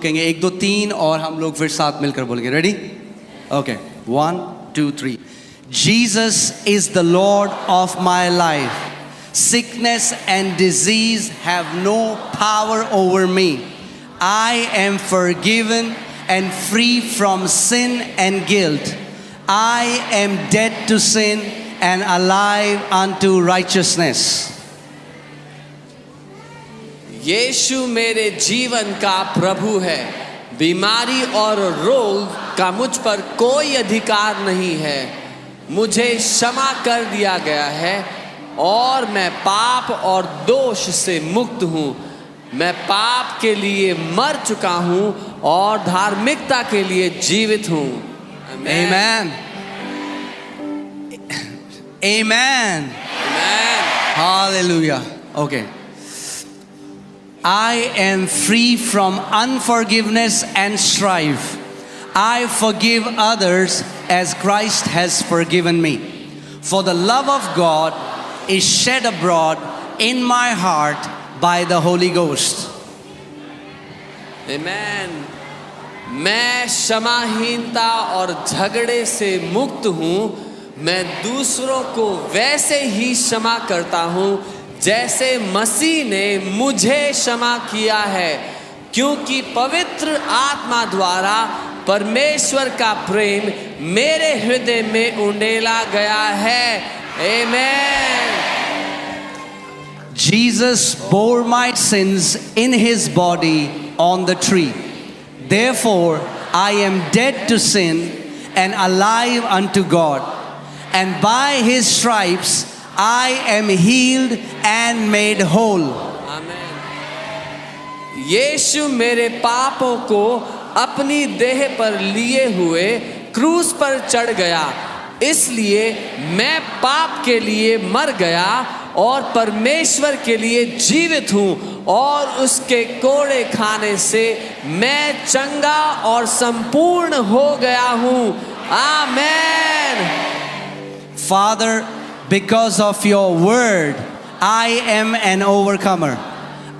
कहेंगे 1 2 3 और हम लोग फिर साथ मिलकर बोलेंगे. Ready? Okay. 1 2 3. Jesus is the Lord of my life. Sickness and disease have no power over me. I am forgiven and free from sin and guilt. I am dead to sin and alive unto righteousness. यीशु मेरे जीवन का प्रभु है. बीमारी और रोग का मुझ पर कोई अधिकार नहीं है. मुझे क्षमा कर दिया गया है और मैं पाप और दोष से मुक्त हूँ. मैं पाप के लिए मर चुका हूँ और धार्मिकता के लिए जीवित हूँ. Amen. Amen. Amen. Hallelujah. Okay. I am free from unforgiveness and strife. I forgive others as Christ has forgiven me. For the love of God is shed abroad in my heart by the Holy Ghost. Amen. मैं क्षमाहीनता और झगड़े से मुक्त हूँ. मैं दूसरों को वैसे ही क्षमा करता हूँ जैसे मसीह ने मुझे क्षमा किया है, क्योंकि पवित्र आत्मा द्वारा परमेश्वर का प्रेम मेरे हृदय में उंडेला गया है. Amen. Jesus bore my sins in his body on the tree. Therefore, I am dead to sin and alive unto God. And by his stripes, I am healed and made whole. Amen. यीशु मेरे पापों को अपनी देह पर लिए हुए क्रूस पर चढ़ गया. इसलिए मैं पाप के लिए मर गया और परमेश्वर के लिए जीवित हूँ, और उसके कोड़े खाने से मैं चंगा और संपूर्ण हो गया हूँ. आमेन. Father, because of your word, I am an overcomer.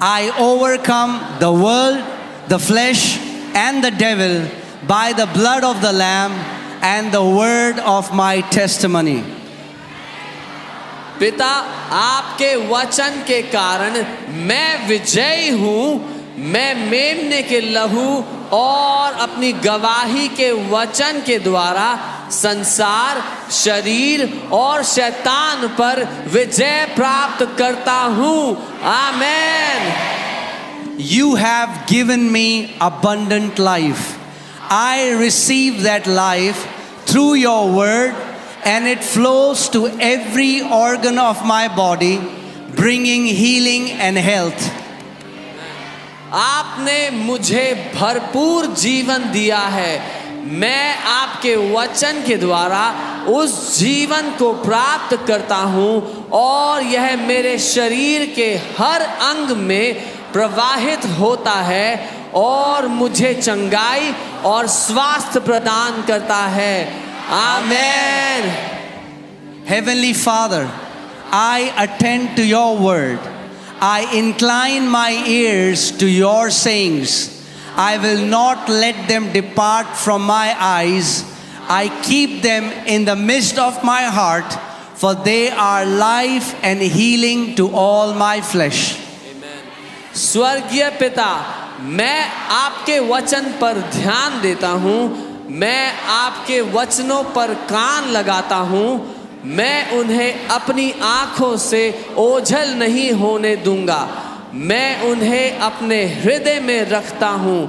I overcome the world, the flesh, and the devil by the blood of the Lamb and the word of my testimony. पिता, आपके वचन के कारण मैं विजयी हूँ. मैं मेमने के लहू और अपनी गवाही के वचन के द्वारा संसार, शरीर और शैतान पर विजय प्राप्त करता हूँ. आमेन. You have given me abundant life. I receive that life through your word, and it flows to every organ of my body, bringing healing and health. आपने मुझे भरपूर जीवन दिया है. मैं आपके वचन के द्वारा उस जीवन को प्राप्त करता हूँ, और यह मेरे शरीर के हर अंग में प्रवाहित होता है और मुझे चंगाई और स्वास्थ्य प्रदान करता है. आमेन. Heavenly Father, I attend to your word. I incline my ears to your sayings. I will not let them depart from my eyes. I keep them in the midst of my heart, for they are life and healing to all my flesh. Amen. स्वर्गीय पिता, मैं आपके वचन पर ध्यान देता हूँ. मैं आपके वचनों पर कान लगाता हूँ. मैं उन्हें अपनी आँखों से ओझल नहीं होने दूंगा. मैं उन्हें अपने हृदय में रखता हूँ,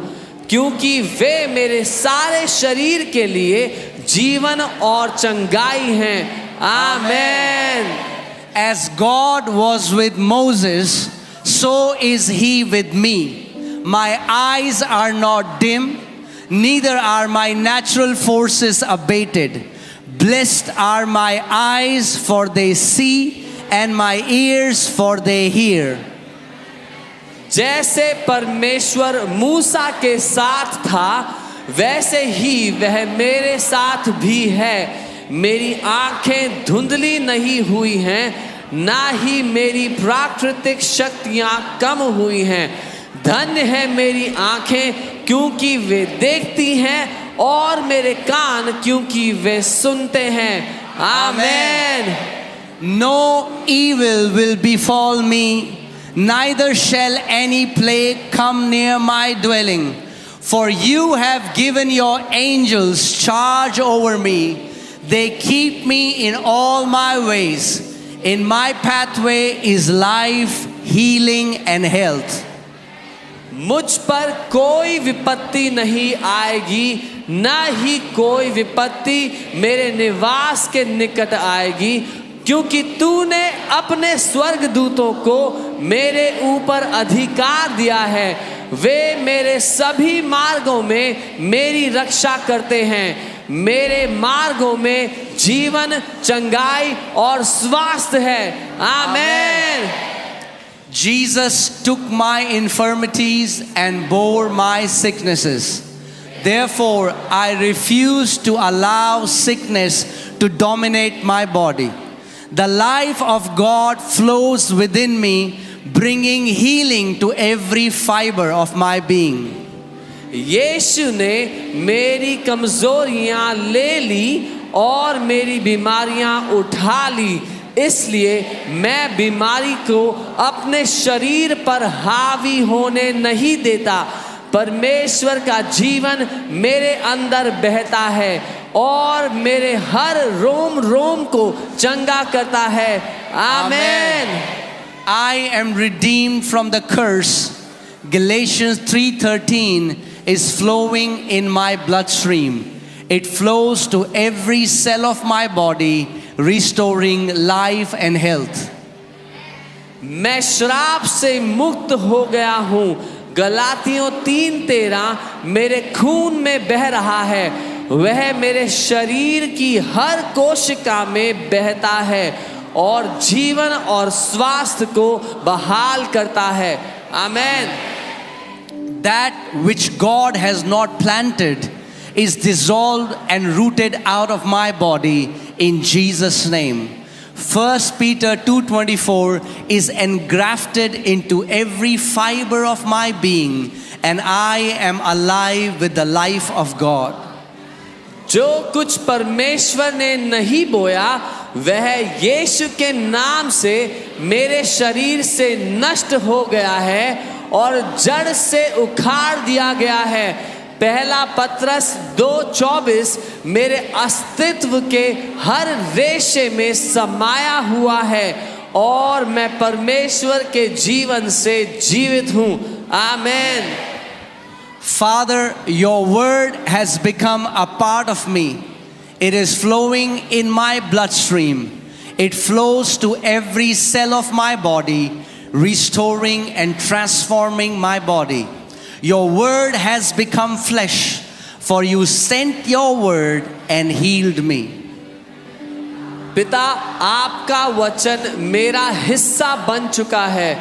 क्योंकि वे मेरे सारे शरीर के लिए जीवन और चंगाई हैं. आमेन. As God was with Moses, so is he with me. My eyes are not dim, neither are my natural forces abated. Blessed are my eyes, for they see, and my ears, for they hear. जैसे परमेश्वर मूसा के साथ था, वैसे ही वह मेरे साथ भी है. मेरी आंखें धुंधली नहीं हुई हैं, ना ही मेरी प्राकृतिक शक्तियां कम हुई हैं. धन्य है मेरी आंखें क्योंकि वे देखती हैं, और मेरे कान क्योंकि वे सुनते हैं। आमेन। No evil will befall me, neither shall any plague come near my dwelling. For you have given your angels charge over me. They keep me in all my ways. In my pathway is life, healing, and health. मुझ पर कोई विपत्ति नहीं आएगी, न ही कोई विपत्ति मेरे निवास के निकट आएगी, क्योंकि तूने अपने स्वर्गदूतों को मेरे ऊपर अधिकार दिया है। वे मेरे सभी मार्गों में मेरी रक्षा करते हैं। मेरे मार्गों में जीवन, चंगाई और स्वास्थ्य है। आमेन। Jesus took my infirmities and bore my sicknesses. Therefore, I refuse to allow sickness to dominate my body. The life of God flows within me, bringing healing to every fiber of my being. यीशु ने मेरी कमजोरियां ले ली और मेरी बीमारियां उठा ली, इसलिए मैं बीमारी को अपने शरीर पर हावी होने नहीं देता। परमेश्वर का जीवन मेरे अंदर बहता है और मेरे हर रोम रोम को चंगा करता है। आमेन। I am redeemed from the curse. Galatians 3:13 is flowing in my bloodstream. It flows to every cell of my body, restoring life and health. मैं श्राप से मुक्त हो गया हूँ। गलातियों 3:13 मेरे खून में बह रहा है। वह मेरे शरीर की हर कोशिका में बहता है और जीवन और स्वास्थ्य को बहाल करता है। आमेन। That which God has not planted is dissolved and rooted out of my body in Jesus' name. 1 Peter 2:24 is engrafted into every fiber of my being, and I am alive with the life of God. जो कुछ परमेश्वर ने नहीं बोया वह यीशु के नाम से मेरे शरीर से नष्ट हो गया है और जड़ से उखाड़ दिया गया है। पहला पत्रस 2:24 मेरे अस्तित्व के हर रेशे में समाया हुआ है और मैं परमेश्वर के जीवन से जीवित हूँ। आमेन। Father, your word has become a part of me. It is flowing in my bloodstream. It flows to every cell of my body, restoring and transforming my body. Your word has become flesh, for you sent your word and healed me. पिता, आपका वचन मेरा हिस्सा बन चुका है।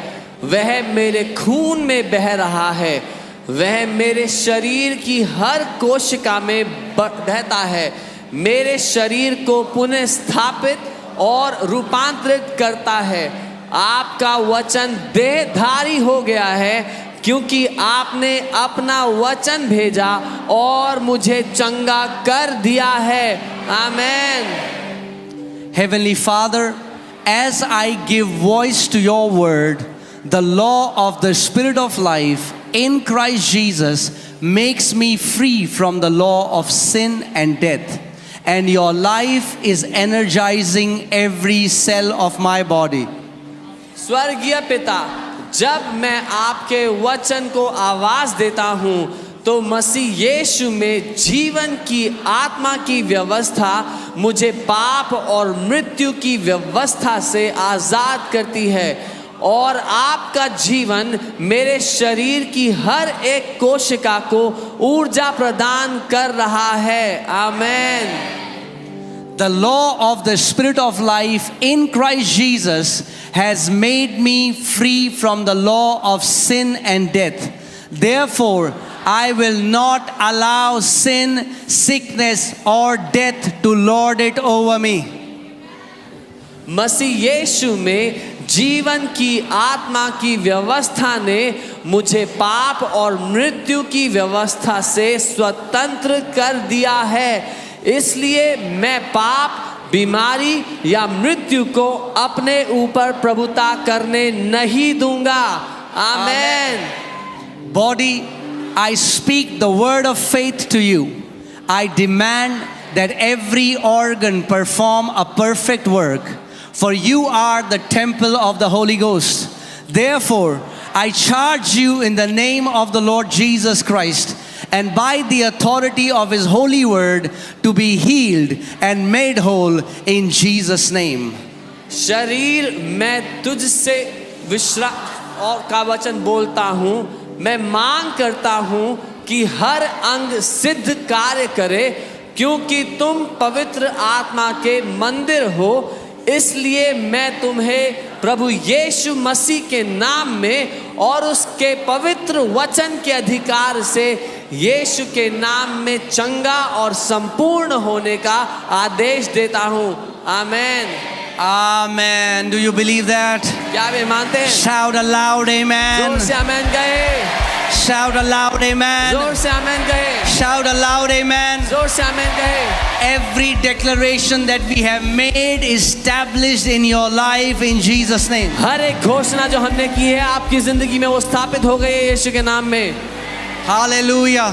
वह मेरे खून में बह रहा है। वह मेरे शरीर की हर कोशिका में बहता है। मेरे शरीर को पुनः स्थापित और रूपांतरित करता है। आपका वचन देहधारी हो गया है, क्योंकि आपने अपना वचन भेजा और मुझे चंगा कर दिया है। आमेन। Heavenly Father, as I give voice to your word, the law of the Spirit of life in Christ Jesus makes me free from the law of sin and death. And your life is energizing every cell of my body. स्वर्गीय पिता, जब मैं आपके वचन को आवाज देता हूँ तो मसीह यीशु में जीवन की आत्मा की व्यवस्था मुझे पाप और मृत्यु की व्यवस्था से आजाद करती है और आपका जीवन मेरे शरीर की हर एक कोशिका को ऊर्जा प्रदान कर रहा है। आमेन। The law of the Spirit of life in Christ Jesus has made me free from the law of sin and death. Therefore, I will not allow sin, sickness, or death to lord it over me. मसीह यीशु में जीवन की आत्मा की व्यवस्था ने मुझे पाप और मृत्यु की व्यवस्था से स्वतंत्र कर दिया है। इसलिए मैं पाप, बीमारी या मृत्यु को अपने ऊपर प्रभुता करने नहीं दूंगा। आमेन। Body, I speak the word of faith to you. I demand that every organ perform a perfect work, for you are the temple of the Holy Ghost. Therefore, I charge you in the name of the Lord Jesus Christ and by the authority of His holy word to be healed and made whole in Jesus' name. शरीर, मैं तुझसे विश्राम और का वचन बोलता हूँ। मैं मांग करता हूँ कि हर अंग सिद्ध कार्य करे, क्योंकि तुम पवित्र आत्मा के मंदिर हो। इसलिए मैं तुम्हें प्रभु यीशु मसीह के नाम में और उसके पवित्र वचन के अधिकार से यीशु के नाम में चंगा और संपूर्ण होने का आदेश देता हूँ। आमेन। Amen. Do you believe that? क्या वे मानते हैं? Shout aloud, amen. जोर से आमेन कहे। Shout aloud, amen. जोर से आमेन कहे। Shout aloud, amen. जोर से आमेन कहे। Every declaration that we have made is established in your life in Jesus' name. हर एक घोषणा जो हमने की है आपकी जिंदगी में वो स्थापित हो गई है यीशु के नाम में। Hallelujah.